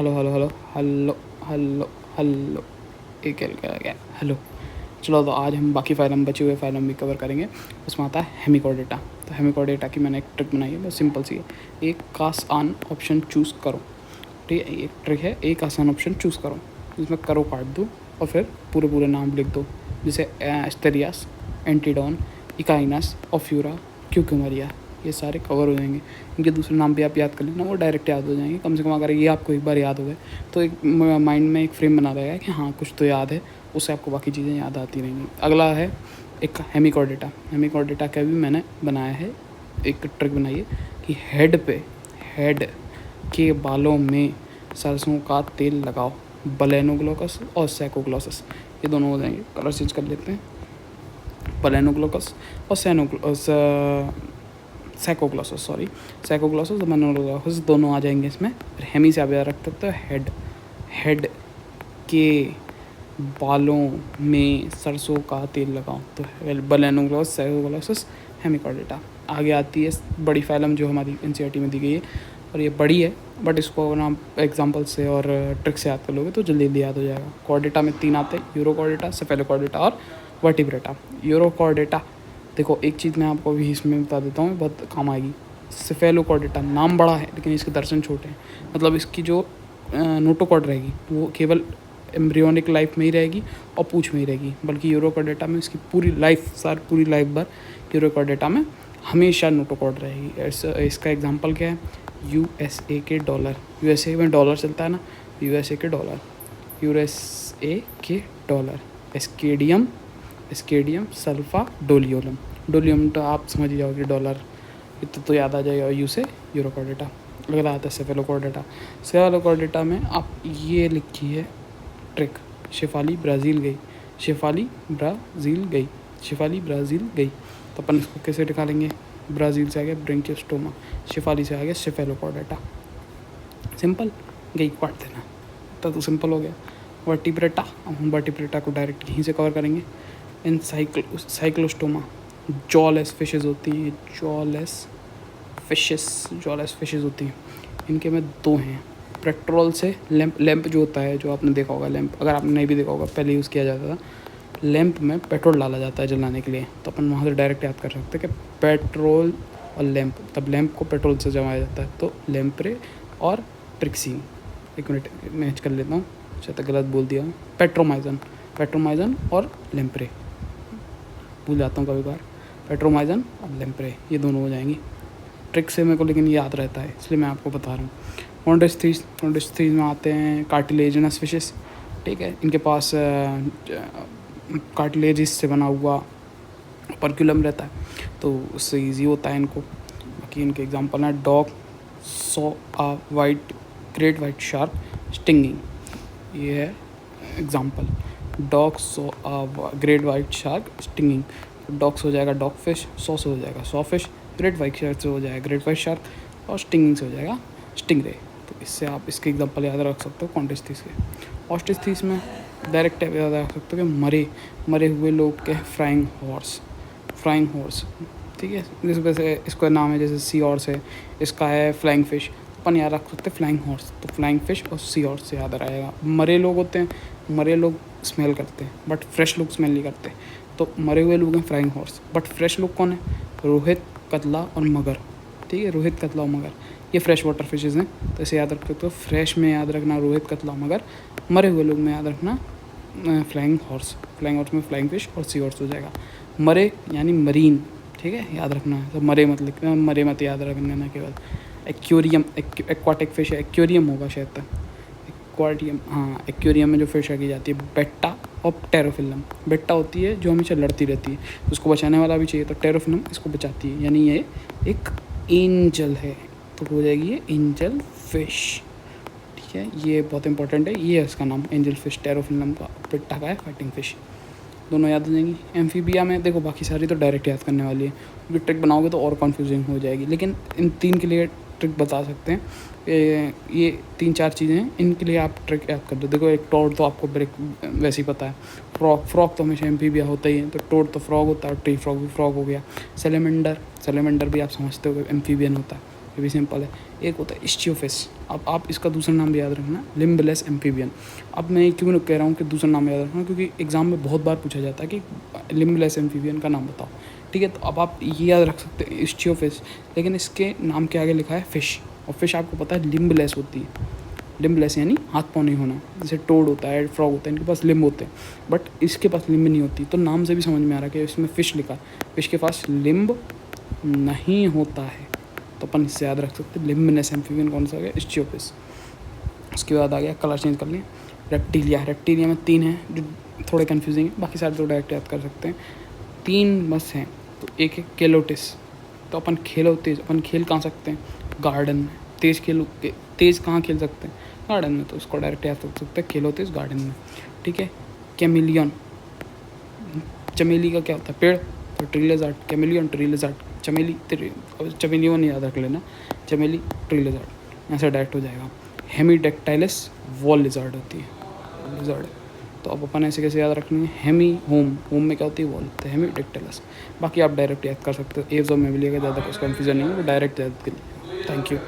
Hello hello hello hello hello hello एक क्या गया हेलो। चलो तो आज हम बाकी फाइलम बचे हुए फाइलम भी कवर करेंगे। उसमें आता है हेमिकोडेटा। तो हेमिकोडेटा की मैंने एक ट्रिक बनाई है, बस सिंपल सी है। एक आसान ऑप्शन चूज़ करो, ठीक है। एक ट्रिक है, एक आसान ऑप्शन चूज़ करो जिसमें करो काट दो और फिर पूरे पूरे नाम लिख दो, जैसे एस्टेरियास, एंटीडोन, इकाइनस, ऑफ्यूरा, क्यूक्यूमरिया। ये सारे कवर हो जाएंगे। इनके दूसरे नाम भी आप याद कर लेना, वो डायरेक्ट याद हो जाएंगे। कम से कम अगर ये आपको एक बार याद हो गए तो एक माइंड में एक फ्रेम बना रहेगा कि हाँ कुछ तो याद है, उससे आपको बाकी चीज़ें याद आती रहेंगी। अगला है एक हेमिकोडेटा। हेमिकोडेटा का भी मैंने बनाया है, एक ट्रिक बनाई है कि हेड के बालों में सरसों का तेल लगाओ। बलेनोग्लोकस और सैकोग्लोसस, ये दोनों हो जाएंगे। कलर चेंज कर लेते हैं। बलेनोग्लोकस और सैकोग्लोसस, सैकोग्लोसस और बलेनोग्लोकस दोनों आ जाएंगे इसमें। फिर हेमी से आप याद रख सकते हो हेड के बालों में सरसों का तेल लगाओ। तो बलेनोग्लोसस, सैकोग्लोसस, हेमिकोडेटा। आगे आती है बड़ी फाइलम जो हमारी एनसीईआरटी में दी गई है, और ये बड़ी है बट इसको अगर आप एग्जांपल से और ट्रिक से याद कर लोगे तो जल्दी जल्दी याद हो जाएगा। कोर्डेटा में 3 आते हैं, यूरोकोर्डेटा, सेफेलोकोर्डेटा और वर्टिब्रेटा। यूरोकोर्डेटा देखो, एक चीज़ मैं आपको भी इसमें बता देता हूँ, बहुत काम आएगी। सेफेलोकोर्डेटा नाम बड़ा है लेकिन इसके दर्शन छोटे हैं। मतलब इसकी जो नोटोकॉर्ड रहेगी वो केवल एम्ब्रियोनिक लाइफ में ही रहेगी और पूंछ में ही रहेगी, बल्कि यूरोकोर्डेटा में इसकी पूरी लाइफ भर यूरोकोर्डेटा में हमेशा नोटोकॉर्ड रहेगी। इसका एग्जांपल क्या है? यूएसए के डॉलर। यूएसए में डॉलर चलता है ना, यूएसए के डॉलर। एस्केडियम सल्फा डोलियम तो आप समझ ही जाओगे, डॉलर इतना तो याद आ जाएगा। यू से यूरोकोर्डेटा। अगला आता है सेफेलोकोर्डेटा। सेफेलोकोर्डेटा में आप ये लिखिए ट्रिक, शेफाली ब्राज़ील गई। तो अपन इसको कैसे निकालेंगे? ब्राज़ील से आ गया ब्रेंकियोस्टोमा, शेफाली से आ गया सेफेलोकोर्डेटा। सिंपल, गई काट देना तो सिंपल हो गया। वर्टिब्रेटा, अब हम वर्टिब्रेटा को डायरेक्ट यहीं से कवर करेंगे। इन साइक्लोस्टोमा जॉलेस फिशेज़ होती हैं, जॉलेस फिशेज़ होती हैं। इनके में 2 हैं। पेट्रोल से लैंप जो होता है, जो आपने देखा होगा, लैंप अगर आपने नहीं भी देखा होगा, पहले यूज़ किया जाता था। लैंप में पेट्रोल डाला जाता है जलाने के लिए, तो अपन वहाँ से डायरेक्ट याद कर सकते हैं कि पेट्रोल और लैंप, तब लैंप को पेट्रोल से जमाया जाता है। तो लैंप्रे और ट्रिक्सिन, एक मिनट मैच कर लेता हूँ, शायद गलत बोल दिया हूँ। पेट्रोमाइजन और लैंप्रे, भूल जाता हूँ कभी बार। पेट्रोमाइजन और लैंप्रे ये दोनों हो जाएंगी। ट्रिक से मेरे को लेकिन याद रहता है, इसलिए मैं आपको बता रहा हूँ। कॉन्डेस्ट्रीज में आते हैं कार्टिलेजिनस फिशेस, ठीक है। इनके पास कार्टिलेजिस से बना हुआ पर्कुलम रहता है, तो उससे ईजी होता है इनको। बाकी इनके एग्जांपल हैं dog saw a great white shark stinging, ये है example. Dog saw a great white shark stinging, dog से हो जाएगा डॉग फिश, सॉ से हो जाएगा saw fish, great white shark से हो जाएगा ग्रेट वाइट शार्क, और स्टिंगिंग से हो जाएगा स्टिंगरे। तो इससे आप इसके एग्जांपल याद रख सकते हो कॉन्टेस्टीज के। ऑस्टिस्थीस में डायरेक्ट याद रख सकते हो कि मरे हुए लोग के फ्लाइंग हॉर्स, ठीक है। जिस वजह से इसका नाम है, जैसे सी हॉर्स है, इसका है फ्लाइंग फिश, अपन याद रख सकते हैं फ्लाइंग हॉर्स। तो फ्लाइंग फिश और सी हॉर्स से याद रहेगा। मरे लोग होते हैं, मरे लोग स्मेल करते हैं बट फ्रेश लोग स्मेल नहीं करते, तो मरे हुए लोग हैं फ्लाइंग हॉर्स। बट फ्रेश लोग कौन है? रोहित, कतला और मगर, ठीक है। रोहित, कतला और मगर ये फ्रेश वाटर फिशेज़ हैं, तो इसे याद रख सकते हो। फ्रेश में याद रखना रोहित, कतला, मगर। मरे हुए लोग में याद रखना फ्लाइंग हॉर्स में फ्लाइंग फिश और सी हॉर्स हो जाएगा। मरे यानी मरीन, ठीक है, याद रखना है। तो मरे मत लिखना, मरे मत याद रखना ना केवल। एक्वाटिक फिश है, एक्वेरियम होगा शायद तक, एक्वेरियम में जो फिश रखी जाती है। बेट्टा और टेरोफिलम। बेट्टा होती है जो हमेशा लड़ती रहती है, उसको बचाने वाला भी चाहिए, तो टेरोफिलम इसको बचाती है, यानी ये एक एंजल है, तो हो जाएगी ये एंजल फिश, ठीक है। ये बहुत इंपॉर्टेंट है, ये है इसका नाम एंजल फिश। टेरोफिलम का, बेट्टा का है फाइटिंग फिश, दोनों याद हो जाएंगी। एम्फीबिया में देखो, बाकी सारी तो डायरेक्ट याद करने वाली है, क्योंकि ट्रिक बनाओगे तो और कन्फ्यूजिंग हो जाएगी, लेकिन इन 3 के लिए ट्रिक बता सकते हैं। ये 3-4 चीज़ें हैं, इनके लिए आप ट्रिक याद कर दो। देखो, एक टोड तो आपको वैसे ही पता है। फ्रॉग तो हमेशा एम्फीबिया होता ही है, तो टोड तो फ्रॉग होता है, ट्री फ्रॉग भी फ्रॉग हो गया। सेलेमेंडर भी आप समझते हो एम्फीबियन होता है, ये भी सिंपल है। एक होता है इस्चियोफिस। अब आप इसका दूसरा नाम भी याद रखना, लिम्बलेस एम्फीबियन। अब मैं क्यों कह रहा हूँ कि दूसरा नाम याद रखना, क्योंकि एग्ज़ाम में बहुत बार पूछा जाता है कि लिम्बलेस एम्फीबियन का नाम बताओ, ठीक है। तो अब आप ये याद रख सकते हैं इस्चियोफिस, लेकिन इसके नाम के आगे लिखा है फिश, और फिश आपको पता है लिम्बलेस होती है। लिम्बलेस यानी हाथ पाँव नहीं होना, जैसे टोड होता है, फ्रॉग होता है, इनके पास लिम्ब होते हैं, बट इसके पास लिम्ब नहीं होती। तो नाम से भी समझ में आ रहा है कि इसमें फ़िश लिखा है, फिश के पास लिम्ब नहीं होता है। तो अपन इससे याद रख सकते हैं लिम्बलेस एम्फीबियन कौन सा आ गया, इस्चियोफिस। उसके बाद आ गया, कलर चेंज कर लिए, रेप्टिलिया। रेप्टिलिया में 3 हैं जो थोड़े कन्फ्यूजिंग है, बाकी सारे तो डायरेक्ट याद कर सकते हैं। 3 बस हैं, तो एक है केलोटिस। तो अपन खेलो तेज, अपन खेल कहाँ सकते हैं, गार्डन में। तेज़ कहाँ खेल सकते हैं, गार्डन में। तो उसको डायरेक्ट याद कर सकते हैं, खेलो तेज गार्डन में, ठीक है। कैमिलियन, चमेली का क्या होता है, पेड़, तो tree lizard. Chameleon, tree lizard, चमेली, चमेलियन याद रख लेना, चमेली, ट्री लिज़ार्ड, ऐसा डायरेक्ट हो जाएगा। हेमीडेक्टाइलस वॉल लिज़ार्ड होती है, लिज़ार्ड। तो अब अपन ऐसे कैसे याद रखनी है, हेमी होम, होम में क्या होती है, वॉल, तो हेमीडेक्टाइलस। बाकी आप डायरेक्ट याद कर सकते हो, एव्स और मेमिलिया का ज़्यादा कुछ कन्फ्यूजन नहीं है, वो डायरेक्ट याद कर लीजिए। Thank you.